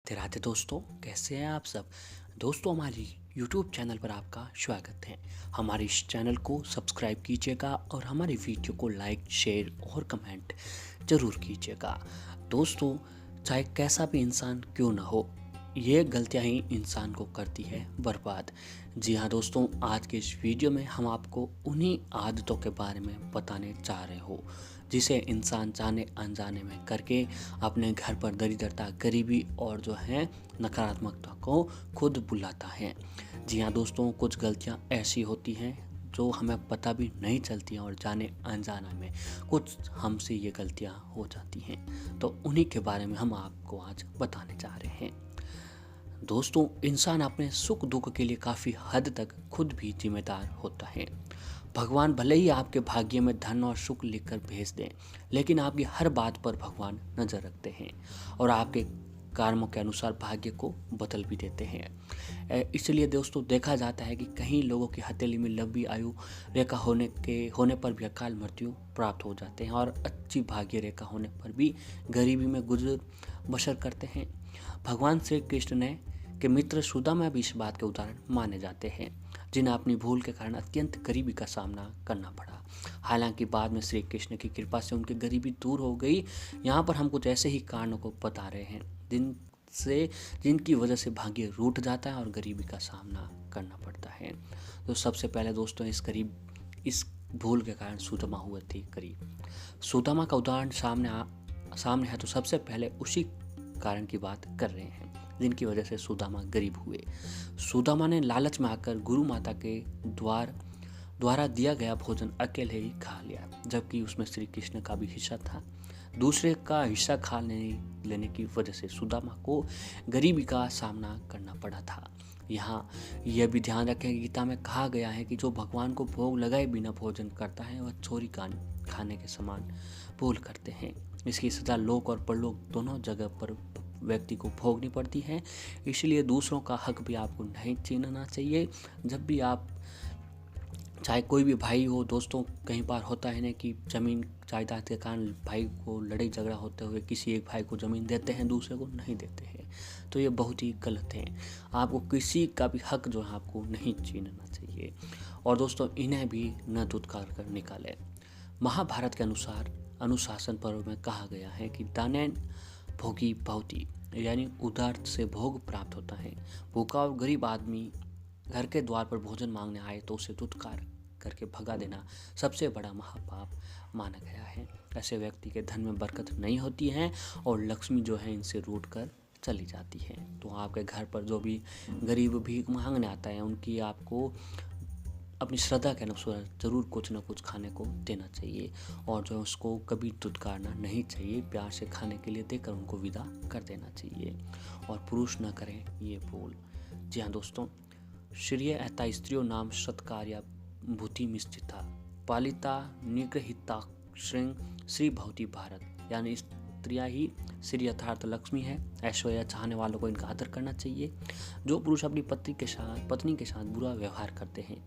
राधे राधे दोस्तों, कैसे हैं आप सब। दोस्तों, हमारी YouTube चैनल पर आपका स्वागत है। हमारे इस चैनल को सब्सक्राइब कीजिएगा और हमारे वीडियो को लाइक, शेयर और कमेंट ज़रूर कीजिएगा। दोस्तों, चाहे कैसा भी इंसान क्यों ना हो, ये गलतियां ही इंसान को करती है बर्बाद। जी हाँ दोस्तों, आज के इस वीडियो में हम आपको उन्हीं आदतों के बारे में बताने जा रहे हो जिसे इंसान जाने अनजाने में करके अपने घर पर दरिद्रता, गरीबी और जो है नकारात्मकता को खुद बुलाता है। जी हाँ दोस्तों, कुछ गलतियाँ ऐसी होती हैं जो हमें पता भी नहीं चलती हैं और जाने अनजाने में कुछ हमसे ये गलतियाँ हो जाती हैं। तो उन्हीं के बारे में हम आपको आज बताने जा रहे हैं। दोस्तों, इंसान अपने सुख दुख के लिए काफ़ी हद तक खुद भी जिम्मेदार होता है। भगवान भले ही आपके भाग्य में धन और सुख लिखकर भेज दें, लेकिन आपकी हर बात पर भगवान नज़र रखते हैं और आपके कर्मों के अनुसार भाग्य को बदल भी देते हैं। इसलिए दोस्तों, देखा जाता है कि कई लोगों की हथेली में लंबी आयु रेखा होने पर भी अकाल मृत्यु प्राप्त हो जाते हैं और अच्छी भाग्य रेखा होने पर भी गरीबी में गुजर बसर करते हैं। भगवान श्री कृष्ण ने के मित्र सुदामा भी इस बात के उदाहरण माने जाते हैं, जिन्हें अपनी भूल के कारण अत्यंत गरीबी का सामना करना पड़ा। हालांकि बाद में श्री कृष्ण की कृपा से उनकी गरीबी दूर हो गई। यहाँ पर हम कुछ ऐसे ही कारणों को बता रहे हैं जिनकी वजह से भाग्य रूठ जाता है और गरीबी का सामना करना पड़ता है। तो सबसे पहले दोस्तों, इस भूल के कारण सुदामा हुए थे गरीब। सुदामा का उदाहरण सामने है, तो सबसे पहले उसी कारण की बात कर रहे हैं जिनकी वजह से सुदामा गरीब हुए। सुदामा ने लालच में आकर गुरु माता के द्वारा दिया गया भोजन अकेले ही खा लिया, जबकि उसमें श्री कृष्ण का भी हिस्सा था। दूसरे का हिस्सा खा लेने की वजह से सुदामा को गरीबी का सामना करना पड़ा था। यहाँ यह भी ध्यान रखें कि गीता में कहा गया है कि जो भगवान को भोग लगाए बिना भोजन करता है वह चोरी खाने के समान भूल करते हैं। इसकी सजा लोक और परलोक दोनों जगह पर व्यक्ति को भोगनी पड़ती है। इसलिए दूसरों का हक भी आपको नहीं छीनना चाहिए। जब भी आप, चाहे कोई भी भाई हो, दोस्तों, कई बार होता है ना कि जमीन जायदाद के कारण भाई को लड़ाई झगड़ा होते हुए किसी एक भाई को ज़मीन देते हैं, दूसरे को नहीं देते हैं, तो ये बहुत ही गलत है। आपको किसी का भी हक जो है आपको नहीं छीनना चाहिए। और दोस्तों, इन्हें भी न धुतकार कर निकालें। महाभारत के अनुसार अनुशासन पर्व में कहा गया है कि दानेन भोगी भवति, यानी उधार से भोग प्राप्त होता है। भूखा और गरीब आदमी घर के द्वार पर भोजन मांगने आए तो उसे धुतकार करके भगा देना सबसे बड़ा महापाप माना गया है। ऐसे व्यक्ति के धन में बरकत नहीं होती है और लक्ष्मी जो है इनसे रूठ कर चली जाती है। तो आपके घर पर जो भी गरीब भीख मांगने आता है, उनकी आपको अपनी श्रद्धा के अनुसार ज़रूर कुछ ना कुछ खाने को देना चाहिए और जो उसको कभी धुतकारना नहीं चाहिए। प्यार से खाने के लिए देकर उनको विदा कर देना चाहिए और पुरुष न करें ये भूल। जी हाँ दोस्तों, श्रिय एता स्त्रियों नाम सत्कार्या भूति मिस्थिता पालिता निग्रहिता श्रृंग श्री भवती भारत, यानी स्त्रियाँ ही श्री यथार्थ लक्ष्मी है। ऐश्वर्या चाहने वालों को इनका आदर करना चाहिए। जो पुरुष अपनी पत्नी के साथ बुरा व्यवहार करते हैं,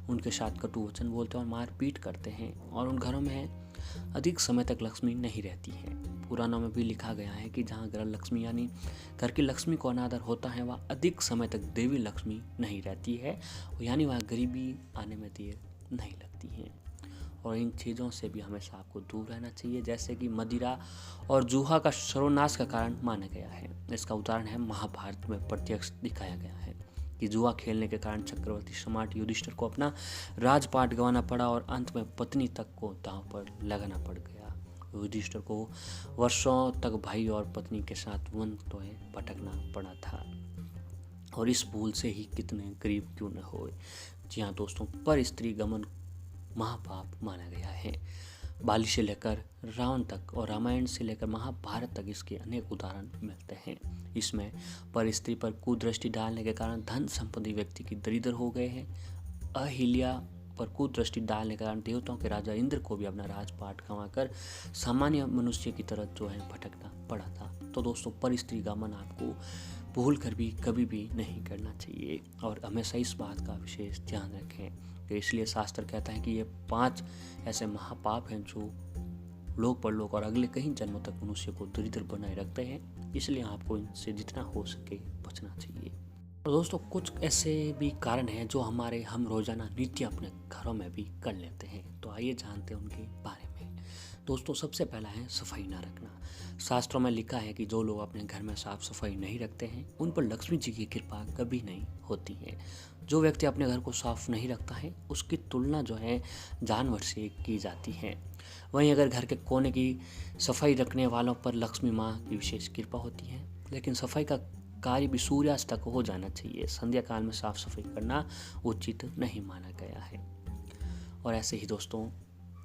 उनके साथ कटु वचन बोलते हैं और मारपीट करते हैं, और उन घरों में अधिक समय तक लक्ष्मी नहीं रहती है। पुराणों में भी लिखा गया है कि जहाँ घर लक्ष्मी यानी घर की लक्ष्मी को अनादर होता है, वहाँ अधिक समय तक देवी लक्ष्मी नहीं रहती है, यानी वहाँ गरीबी आने में देर नहीं लगती है। और इन चीज़ों से भी हमेशा आपको दूर रहना चाहिए, जैसे कि मदिरा और जूहा का सर्वनाश का कारण माना गया है। इसका उदाहरण है महाभारत में प्रत्यक्ष दिखाया गया है कि जुआ खेलने के कारण चक्रवर्ती सम्राट युधिष्ठिर को अपना राजपाट गंवाना पड़ा और अंत में पत्नी तक को दांव पर लगाना पड़ गया। युधिष्ठिर को वर्षों तक भाई और पत्नी के साथ वन टोए भटकना पड़ा था, और इस भूल से ही कितने गरीब क्यों न होए। जी हाँ दोस्तों, पर स्त्री गमन महापाप माना गया है। बाली से लेकर रावण तक और रामायण से लेकर महाभारत तक इसके अनेक उदाहरण मिलते हैं। इसमें पर स्त्री पर कुदृष्टि डालने के कारण धन संपत्ति व्यक्ति की दरिद्र हो गए हैं। अहिल्या पर कुदृष्टि डालने के कारण देवताओं के राजा इंद्र को भी अपना राजपाट गंवाकर सामान्य मनुष्य की तरह जो है भटकना पड़ा था। तो दोस्तों, पर स्त्री गमन आपको भूल कर भी कभी भी नहीं करना चाहिए और हमेशा इस बात का विशेष ध्यान रखें। तो इसलिए शास्त्र कहता है कि ये 5 ऐसे महापाप हैं जो लोक परलोक और अगले कई जन्मों तक मनुष्य को दरिद्र बनाए रखते हैं। इसलिए आपको इनसे जितना हो सके बचना चाहिए। और दोस्तों कुछ ऐसे भी कारण हैं जो हम रोजाना नित्य अपने घरों में भी कर लेते हैं। तो आइए जानते हैं उनके बारे में। दोस्तों सबसे पहला है सफाई ना रखना। शास्त्रों में लिखा है कि जो लोग अपने घर में साफ सफाई नहीं रखते हैं उन पर लक्ष्मी जी की कृपा कभी नहीं होती है। जो व्यक्ति अपने घर को साफ नहीं रखता है उसकी तुलना जो है जानवर से की जाती है। वहीं अगर घर के कोने की सफाई रखने वालों पर लक्ष्मी माँ की विशेष कृपा होती है। लेकिन सफाई का कार्य भी सूर्यास्त तक हो जाना चाहिए। संध्या काल में साफ सफाई करना उचित नहीं माना गया है। और ऐसे ही दोस्तों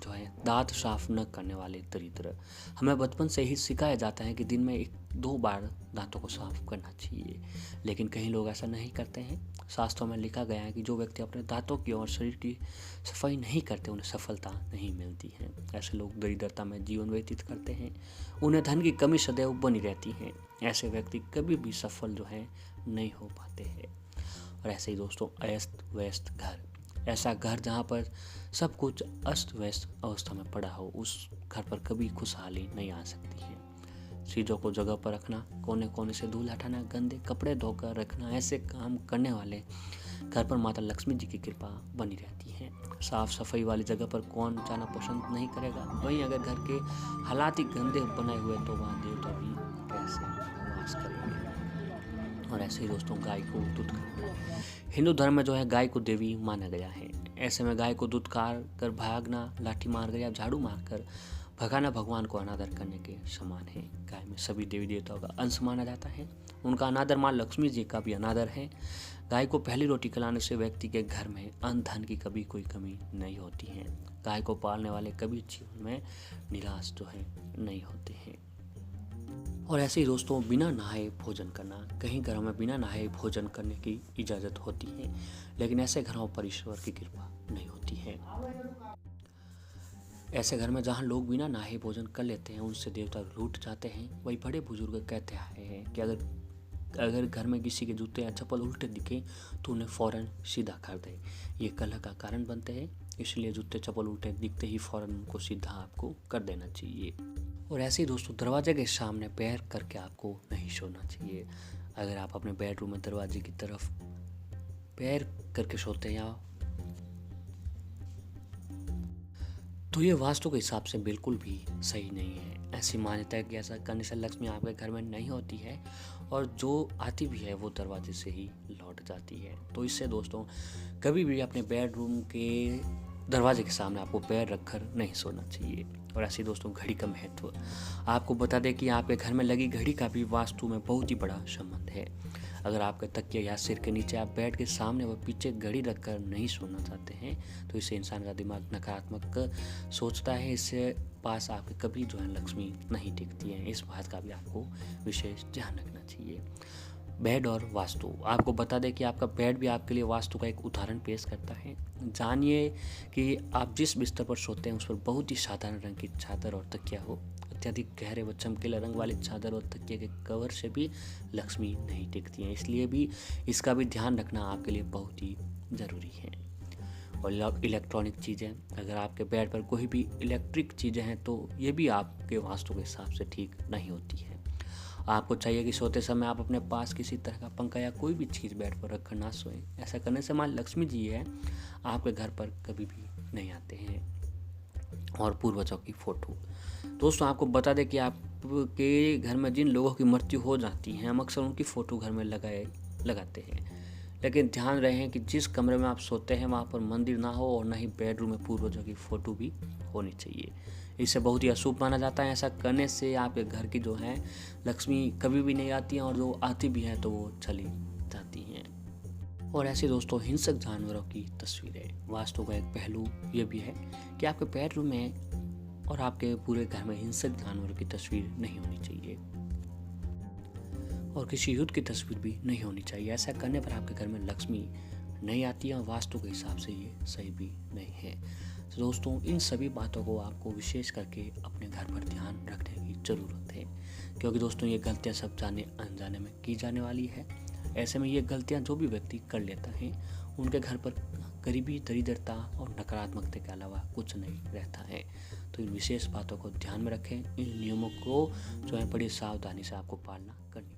जो है दांत साफ न करने वाले दरिद्र। हमें बचपन से ही सिखाया जाता है कि दिन में 1-2 बार दांतों को साफ करना चाहिए, लेकिन कई लोग ऐसा नहीं करते हैं। शास्त्रों में लिखा गया है कि जो व्यक्ति अपने दांतों की और शरीर की सफाई नहीं करते उन्हें सफलता नहीं मिलती है। ऐसे लोग दरिद्रता में जीवन व्यतीत करते हैं। उन्हें धन की कमी सदैव बनी रहती है। ऐसे व्यक्ति कभी भी सफल जो है नहीं हो पाते हैं। और ऐसे ही दोस्तों अस्त व्यस्त घर। ऐसा घर जहाँ पर सब कुछ अस्त व्यस्त अवस्था में पड़ा हो, उस घर पर कभी खुशहाली नहीं आ सकती है। चीज़ों को जगह पर रखना, कोने कोने से धूल हटाना, गंदे कपड़े धोकर रखना, ऐसे काम करने वाले घर पर माता लक्ष्मी जी की कृपा बनी रहती है। साफ सफाई वाली जगह पर कौन जाना पसंद नहीं करेगा। वहीं अगर घर के हालात ही गंदे बनाए हुए तो वहाँ देवता भी कैसे वास करेंगे। और ऐसे ही दोस्तों गाय को दूध खाना। हिंदू धर्म में जो है गाय को देवी माना गया है। ऐसे में गाय को दूध कर भागना, लाठी मारकर या झाड़ू मारकर भगाना भगवान को अनादर करने के समान है। गाय में सभी देवी देवताओं का अंश माना जाता है। उनका अनादर मां लक्ष्मी जी का भी अनादर है। गाय को पहली रोटी खिलाने से व्यक्ति के घर में अन्न धन की कभी कोई कमी नहीं होती है। गाय को पालने वाले कभी जीवन में निराश जो है नहीं होते हैं। और ऐसे ही दोस्तों बिना नहाए भोजन करना। कहीं घरों में बिना नहाए भोजन करने की इजाज़त होती है, लेकिन ऐसे घरों पर ईश्वर की कृपा नहीं होती है। ऐसे घर में जहाँ लोग बिना नहाए भोजन कर लेते हैं उनसे देवता रूठ जाते हैं। वही बड़े बुजुर्ग कहते आए हैं कि अगर घर में किसी के जूते या चप्पल उल्टे दिखे तो उन्हें फ़ौरन सीधा कर दे। ये कलह का कारण बनते हैं, इसलिए जूते चप्पल उल्टे दिखते ही फ़ौरन उनको सीधा आपको कर देना चाहिए। और ऐसे ही दोस्तों दरवाजे के सामने पैर करके आपको नहीं सोना चाहिए। अगर आप अपने बेडरूम में दरवाजे की तरफ पैर करके सोते हैं तो ये वास्तु के हिसाब से बिल्कुल भी सही नहीं है। ऐसी मान्यता है कि ऐसा करने से लक्ष्मी आपके घर में नहीं होती है और जो आती भी है वो दरवाजे से ही लौट जाती है। तो इससे दोस्तों कभी भी अपने बेडरूम के दरवाजे के सामने आपको पैर रखकर नहीं सोना चाहिए। और ऐसे दोस्तों घड़ी का महत्व। आपको बता दें कि आपके घर में लगी घड़ी का भी वास्तु में बहुत ही बड़ा संबंध है। अगर आपके तकिए या सिर के नीचे आप बेड के सामने व पीछे घड़ी रखकर नहीं सोना चाहते हैं तो इससे इंसान का दिमाग नकारात्मक सोचता है। इससे पास आपके कभी जो है लक्ष्मी नहीं टिकती है। इस बात का भी आपको विशेष ध्यान रखना चाहिए। बेड और वास्तु। आपको बता दें कि आपका बेड भी आपके लिए वास्तु का एक उदाहरण पेश करता है। जानिए कि आप जिस बिस्तर पर सोते हैं उस पर बहुत ही साधारण रंग की चादर और तकिया हो। अत्यधिक गहरे व चमकीले रंग वाली चादर और तकिए के कवर से भी लक्ष्मी नहीं टिकती है। इसलिए भी इसका भी ध्यान रखना आपके लिए बहुत ही ज़रूरी है। और इलेक्ट्रॉनिक चीज़ें, अगर आपके बेड पर कोई भी इलेक्ट्रिक चीज़ें हैं तो ये भी आपके वास्तु के हिसाब से ठीक नहीं होती है। आपको चाहिए कि सोते समय आप अपने पास किसी तरह का पंखा या कोई भी चीज़ बेड पर रखकर ना सोएं। ऐसा करने से मां लक्ष्मी जी है आपके घर पर कभी भी नहीं आते हैं। और पूर्वजों की फ़ोटो। दोस्तों आपको बता दें कि आपके घर में जिन लोगों की मृत्यु हो जाती है हम अक्सर उनकी फ़ोटो घर में लगाते हैं। लेकिन ध्यान रहे कि जिस कमरे में आप सोते हैं वहाँ पर मंदिर ना हो और ना ही बेडरूम में पूर्वजों की फ़ोटो भी होनी चाहिए। इससे बहुत ही अशुभ माना जाता है। ऐसा करने से आपके घर की जो है लक्ष्मी कभी भी नहीं आती हैं और जो आती भी हैं तो वो चली जाती हैं। और ऐसे दोस्तों हिंसक जानवरों की तस्वीरें। वास्तु का एक पहलू ये भी है कि आपके बेडरूम में और आपके पूरे घर में हिंसक जानवरों की तस्वीर नहीं होनी चाहिए और किसी युद्ध की तस्वीर भी नहीं होनी चाहिए। ऐसा करने पर आपके घर में लक्ष्मी नहीं आती है और वास्तु के हिसाब से ये सही भी नहीं है। तो दोस्तों इन सभी बातों को आपको विशेष करके अपने घर पर ध्यान रखने की ज़रूरत है, क्योंकि दोस्तों ये गलतियाँ सब जाने अनजाने में की जाने वाली है। ऐसे में ये गलतियाँ जो भी व्यक्ति कर लेता है उनके घर पर गरीबी, दरिद्रता और नकारात्मकता के अलावा कुछ नहीं रहता है। तो इन विशेष बातों को ध्यान में रखें। इन नियमों को जो है बड़ी सावधानी से आपको पालना करनी